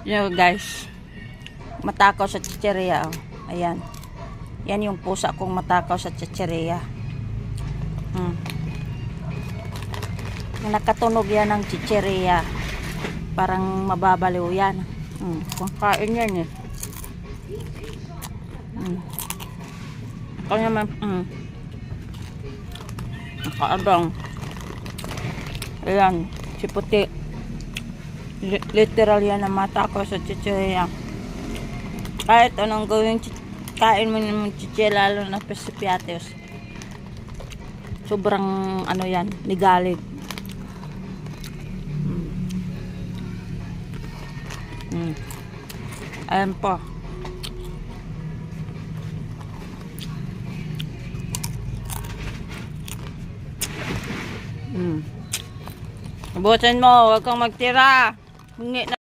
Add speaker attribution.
Speaker 1: Yun guys. Matakaw sa chicheria. Oh. Ayan. Yan yung pusa kong matakaw sa chicheria. Nakatunog yan ng chicheria. Parang mababaliw yan. Pangkain yan eh. Ako naman, nakaabang. Ayan, si puti. Literal yan ang matakaw sa chicheria. Kahit anong gawin, kain mo naman chicheria, lalo na pesipiateos. Sobrang ano yan, nigalig. Ayan po. Ubusin mo, huwag kang magtira. Hingi na.